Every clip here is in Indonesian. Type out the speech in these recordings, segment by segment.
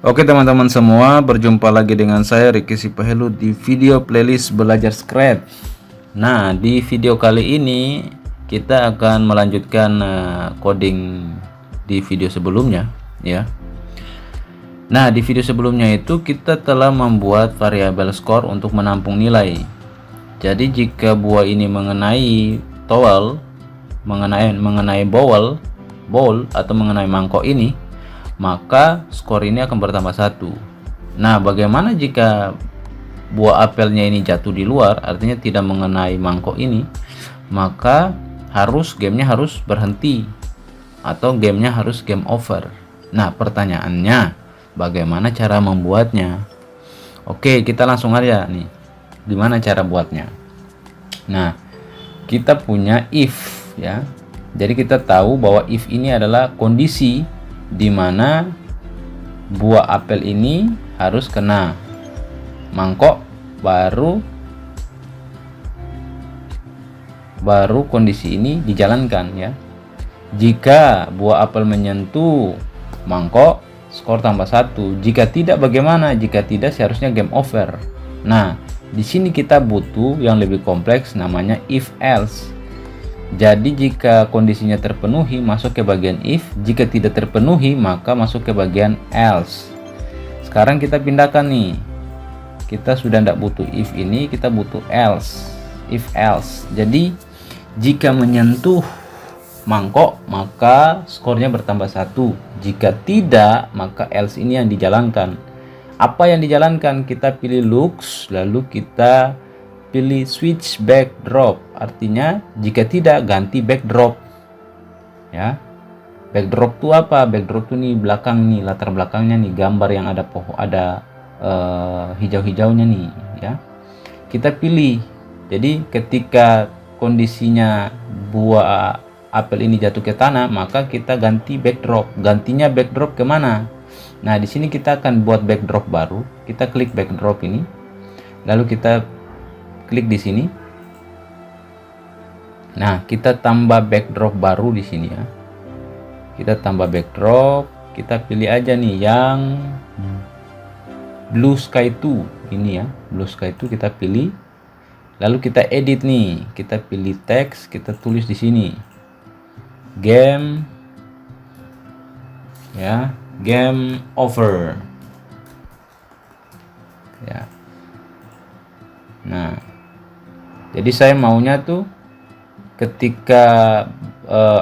Oke teman-teman semua, berjumpa lagi dengan saya Ricky Sipahelu di video playlist belajar Scratch. Nah, di video kali ini kita akan melanjutkan coding di video sebelumnya ya. Nah, di video sebelumnya itu kita telah membuat variabel skor untuk menampung nilai. Jadi jika buah ini mengenai towel, mengenai bowl atau mengenai mangkok ini, maka skor ini akan bertambah 1. Nah, bagaimana jika buah apelnya ini jatuh di luar, artinya tidak mengenai mangkok ini, maka gamenya harus berhenti atau gamenya harus game over. Nah, pertanyaannya bagaimana cara membuatnya? Oke, kita langsung aja nih. Gimana cara buatnya? Nah, kita punya if ya. Jadi kita tahu bahwa if ini adalah kondisi di mana buah apel ini harus kena mangkok, baru kondisi ini dijalankan ya. Jika buah apel menyentuh mangkok, skor tambah 1. Jika tidak, bagaimana? Jika tidak, seharusnya game over. Nah, di sini kita butuh yang lebih kompleks, namanya if else. Jadi jika kondisinya terpenuhi, masuk ke bagian if. Jika tidak terpenuhi, maka masuk ke bagian else. Sekarang kita pindahkan nih. Kita sudah tidak butuh if ini, kita butuh else. If else. Jadi jika menyentuh mangkok, maka skornya bertambah 1. Jika tidak, maka else ini yang dijalankan. Apa yang dijalankan? Kita pilih looks, lalu kita pilih switch backdrop, artinya jika tidak ganti backdrop ya. Backdrop itu apa? Backdrop itu nih belakang nih, latar belakangnya nih, gambar yang ada pohon, ada hijau-hijaunya nih ya. Kita pilih. Jadi ketika kondisinya buah apel ini jatuh ke tanah, maka kita ganti backdrop. Gantinya backdrop kemana? Nah, di sini kita akan buat backdrop baru. Kita klik backdrop ini, lalu kita klik di sini. Nah, kita tambah backdrop baru di sini ya. Kita tambah backdrop, kita pilih aja nih yang Blue Sky 2 ini ya. Blue Sky 2 kita pilih. Lalu kita edit nih, kita pilih teks, kita tulis di sini. Game ya, game over. Ya. Nah, jadi saya maunya tuh ketika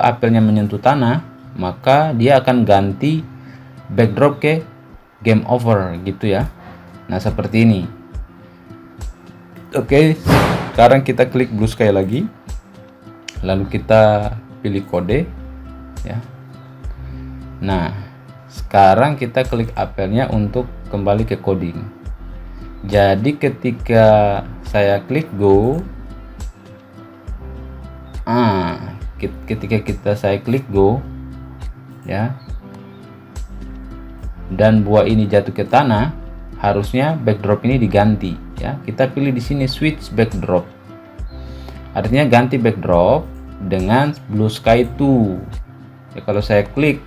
apelnya menyentuh tanah, maka dia akan ganti backdrop ke game over gitu ya. Nah, seperti ini. Oke, sekarang kita klik Blue Sky lagi. Lalu kita pilih kode ya. Nah, sekarang kita klik apelnya untuk kembali ke coding. Jadi ketika saya klik go, ketika saya klik go ya, dan buah ini jatuh ke tanah, harusnya backdrop ini diganti ya. Kita pilih di sini switch backdrop, artinya ganti backdrop dengan Blue Sky 2 ya. Kalau saya klik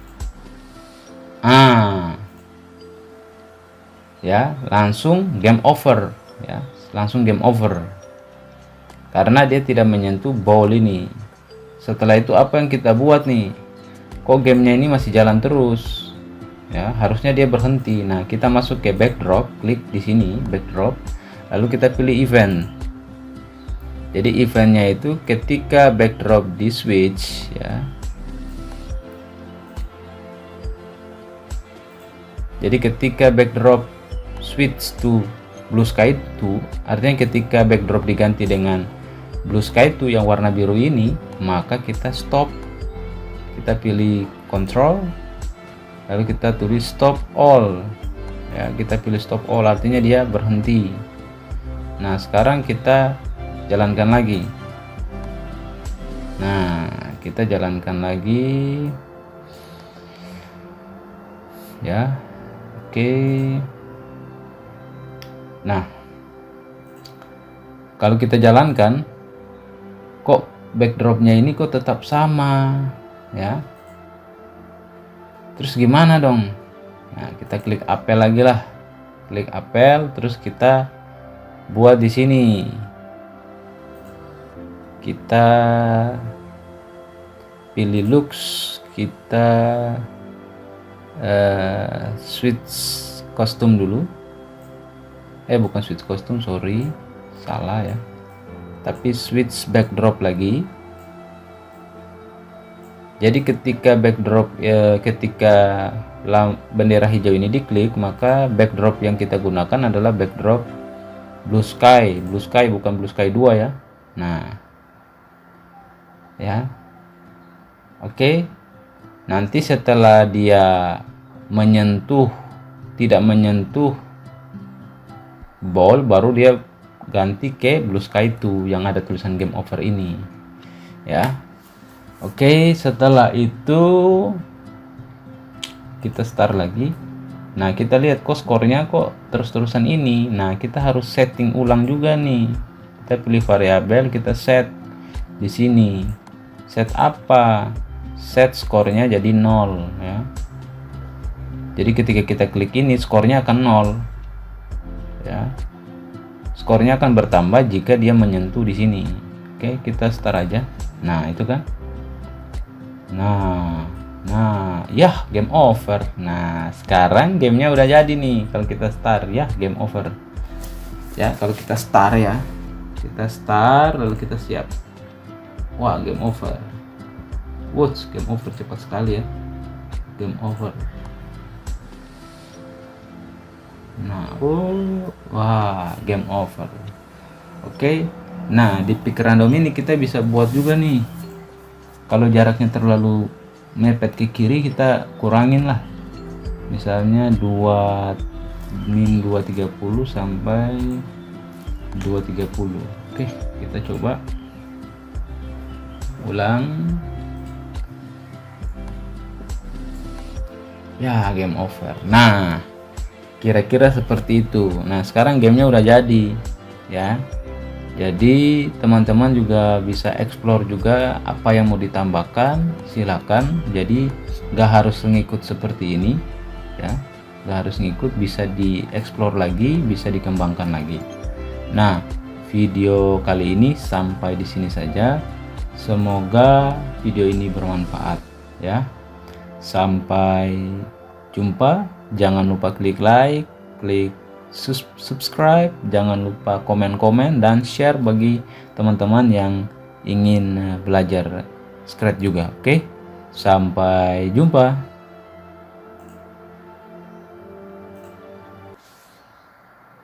ya, langsung game over ya, langsung game over karena dia tidak menyentuh bowl ini. Setelah itu apa yang kita buat nih? Kok gamenya ini masih jalan terus ya, harusnya dia berhenti. Nah, kita masuk ke backdrop, klik di sini backdrop, lalu kita pilih event. Jadi eventnya itu ketika backdrop di switch ya. Jadi ketika backdrop switch to Blue Sky 2, artinya ketika backdrop diganti dengan Blue Sky 2 yang warna biru ini, maka kita stop. Kita pilih control, lalu kita tulis stop all ya. Kita pilih stop all, artinya dia berhenti. Nah, sekarang kita jalankan lagi. Nah, kita jalankan lagi ya. Oke. Nah, kalau kita jalankan, kok backdropnya ini kok tetap sama ya. Terus gimana dong? Nah, kita klik apel lagi lah. Klik apel, terus kita buat di sini. Kita pilih lux, kita switch kostum dulu. Bukan switch kostum, sorry, salah ya. Tapi switch backdrop lagi. Jadi ketika backdrop ketika bendera hijau ini diklik, maka backdrop yang kita gunakan adalah backdrop blue sky bukan blue sky 2 ya. Nah, ya. Oke. Nanti setelah dia tidak menyentuh ball, baru dia ganti ke blue sky 2 yang ada tulisan game over ini. Ya. Oke, setelah itu kita start lagi. Nah, kita lihat kok skornya kok terus-terusan ini. Nah, kita harus setting ulang juga nih. Kita pilih variabel, kita set di sini. Set apa? Set skornya jadi 0 ya. Jadi ketika kita klik ini, skornya akan 0. Ya. Skornya akan bertambah jika dia menyentuh di sini. Oke, kita start aja. Nah, itu kan. Nah, ya game over. Nah, sekarang gamenya udah jadi nih. Kalau kita start ya game over. Ya, kalau kita start ya, kita start lalu kita siap. Wah, game over. Watch, game over cepat sekali ya. Game over. Nah, wah, game over. Oke. Nah, di pick random ini kita bisa buat juga nih. Kalau jaraknya terlalu mepet ke kiri, kita kurangin lah. Misalnya 230 sampai 230. Oke, kita coba ulang. Ya, game over. Nah, kira-kira seperti itu. Nah, sekarang gamenya udah jadi ya. Jadi teman-teman juga bisa explore juga apa yang mau ditambahkan, silakan. Jadi gak harus ngikut seperti ini ya, gak harus ngikut, bisa dieksplor lagi, bisa dikembangkan lagi. Nah, video kali ini sampai di sini saja. Semoga video ini bermanfaat ya. Sampai jumpa. Jangan lupa klik like, klik subscribe, jangan lupa komen-komen dan share bagi teman-teman yang ingin belajar Scratch juga. Oke, sampai jumpa.